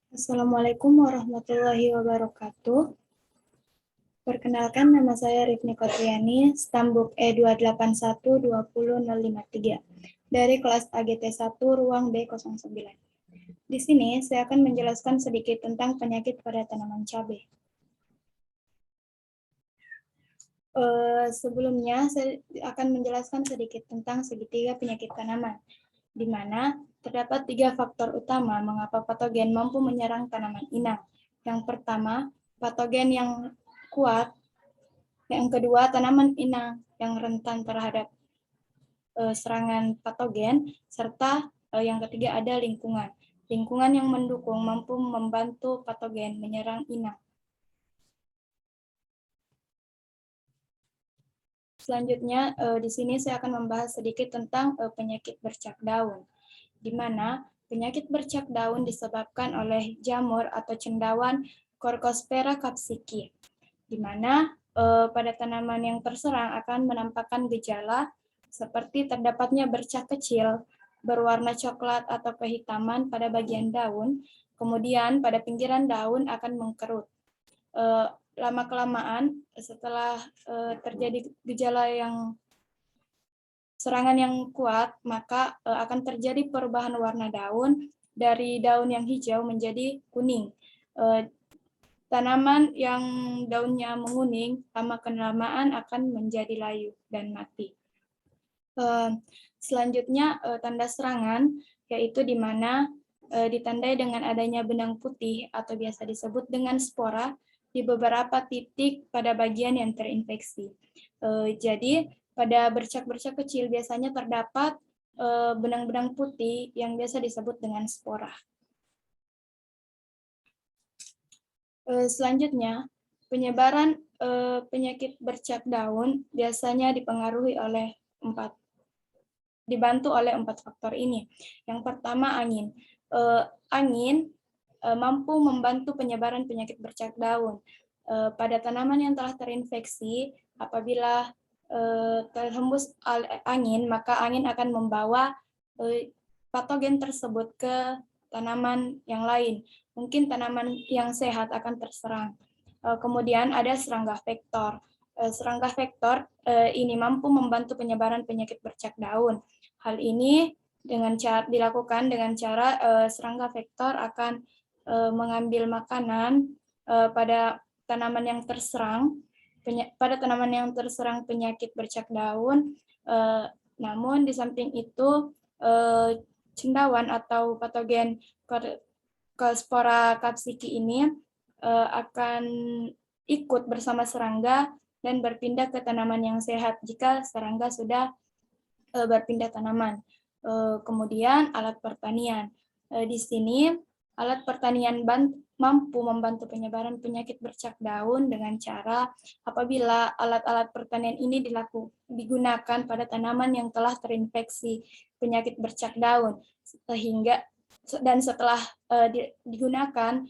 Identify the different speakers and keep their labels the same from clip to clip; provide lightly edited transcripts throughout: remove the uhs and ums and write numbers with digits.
Speaker 1: Assalamualaikum warahmatullahi wabarakatuh. Perkenalkan, nama saya Rifni Kotriani, Stambuk E2812053 dari kelas AGT 1 ruang B09. Di sini saya akan menjelaskan sedikit tentang penyakit pada tanaman cabai. Sebelumnya saya akan menjelaskan sedikit tentang segitiga penyakit tanaman, di mana terdapat 3 faktor utama mengapa patogen mampu menyerang tanaman inang. Yang pertama, patogen yang kuat. Yang kedua, tanaman inang yang rentan terhadap serangan patogen, serta yang ketiga ada lingkungan. Lingkungan yang mendukung mampu membantu patogen menyerang inang. Selanjutnya, di sini saya akan membahas sedikit tentang penyakit bercak daun, di mana penyakit bercak daun disebabkan oleh jamur atau cendawan Corcospora capsicum, di mana pada tanaman yang terserang akan menampakkan gejala seperti terdapatnya bercak kecil berwarna coklat atau kehitaman pada bagian daun, kemudian pada pinggiran daun akan mengkerut. Lama-kelamaan setelah terjadi gejala yang serangan yang kuat, maka akan terjadi perubahan warna daun dari daun yang hijau menjadi kuning. Tanaman yang daunnya menguning lama-kelamaan akan menjadi layu dan mati. Selanjutnya tanda serangan, yaitu di mana ditandai dengan adanya benang putih atau biasa disebut dengan spora di beberapa titik pada bagian yang terinfeksi. Jadi pada bercak-bercak kecil biasanya terdapat benang-benang putih yang biasa disebut dengan spora. Selanjutnya, penyebaran penyakit bercak daun biasanya dibantu oleh 4 faktor ini. Yang pertama, angin. Angin mampu membantu penyebaran penyakit bercak daun pada tanaman yang telah terinfeksi. Apabila terhembus angin, maka angin akan membawa patogen tersebut ke tanaman yang lain. Mungkin tanaman yang sehat akan terserang. Kemudian ada serangga vektor. Serangga vektor ini mampu membantu penyebaran penyakit bercak daun. Hal ini dilakukan dengan cara serangga vektor akan mengambil makanan pada tanaman yang terserang penyakit bercak daun. Namun di samping itu cendawan atau patogen Corcospora capsicum ini akan ikut bersama serangga dan berpindah ke tanaman yang sehat jika serangga sudah berpindah tanaman. Kemudian alat pertanian. Di sini alat pertanian mampu membantu penyebaran penyakit bercak daun dengan cara apabila alat-alat pertanian ini digunakan pada tanaman yang telah terinfeksi penyakit bercak daun, dan setelah digunakan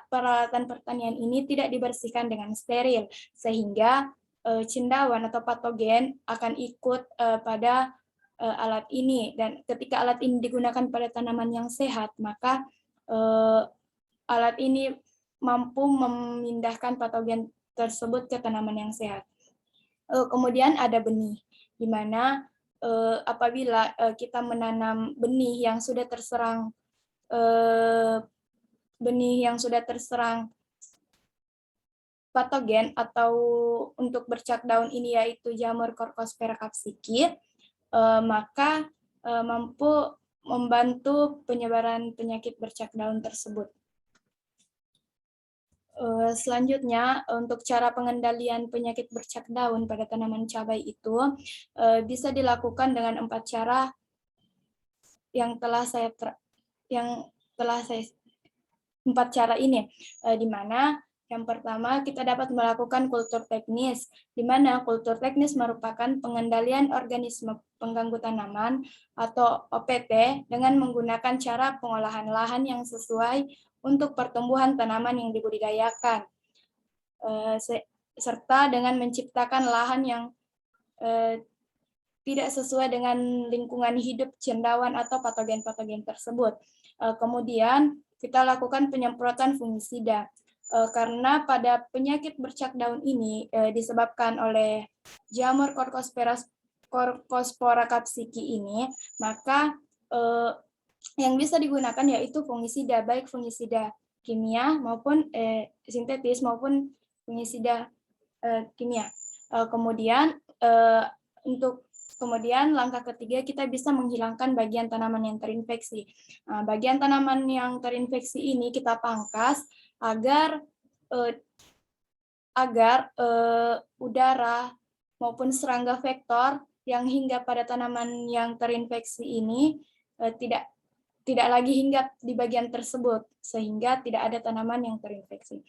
Speaker 1: peralatan pertanian ini tidak dibersihkan dengan steril, sehingga cendawan atau patogen akan ikut pada alat ini, dan ketika alat ini digunakan pada tanaman yang sehat, maka alat ini mampu memindahkan patogen tersebut ke tanaman yang sehat. Kemudian ada benih, di mana apabila kita menanam benih yang sudah terserang patogen atau untuk bercak daun ini yaitu jamur Corcospora capsicum, maka mampu membantu penyebaran penyakit bercak daun tersebut. Selanjutnya, untuk cara pengendalian penyakit bercak daun pada tanaman cabai itu bisa dilakukan dengan 4 cara yang telah saya 4 cara ini, di mana yang pertama kita dapat melakukan kultur teknis, di mana kultur teknis merupakan pengendalian organisme pengganggu tanaman atau OPT dengan menggunakan cara pengolahan lahan yang sesuai untuk pertumbuhan tanaman yang dibudidayakan, serta dengan menciptakan lahan yang tidak sesuai dengan lingkungan hidup cendawan atau patogen-patogen tersebut. Kemudian kita lakukan penyemprotan fungisida. Karena pada penyakit bercak daun ini disebabkan oleh jamur Corcospora capsicii ini, maka yang bisa digunakan yaitu fungisida, baik fungisida kimia maupun sintetis maupun fungisida kimia. Kemudian langkah ketiga kita bisa menghilangkan bagian tanaman yang terinfeksi. Bagian tanaman yang terinfeksi ini kita pangkas agar udara maupun serangga vektor yang hinggap pada tanaman yang terinfeksi ini tidak lagi hinggap di bagian tersebut, sehingga tidak ada tanaman yang terinfeksi.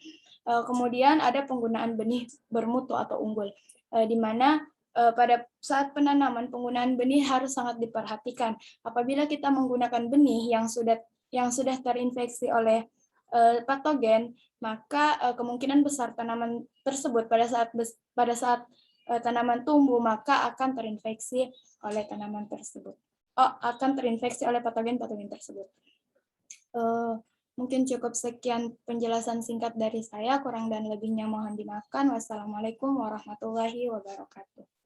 Speaker 1: Kemudian ada penggunaan benih bermutu atau unggul, di mana pada saat penanaman penggunaan benih harus sangat diperhatikan. Apabila kita menggunakan benih yang sudah terinfeksi oleh patogen, maka kemungkinan besar tanaman tersebut pada saat tanaman tumbuh maka akan terinfeksi oleh tanaman tersebut. Akan terinfeksi oleh patogen-patogen tersebut. Mungkin cukup sekian penjelasan singkat dari saya, kurang dan lebihnya mohon dimaafkan. Wassalamualaikum warahmatullahi wabarakatuh.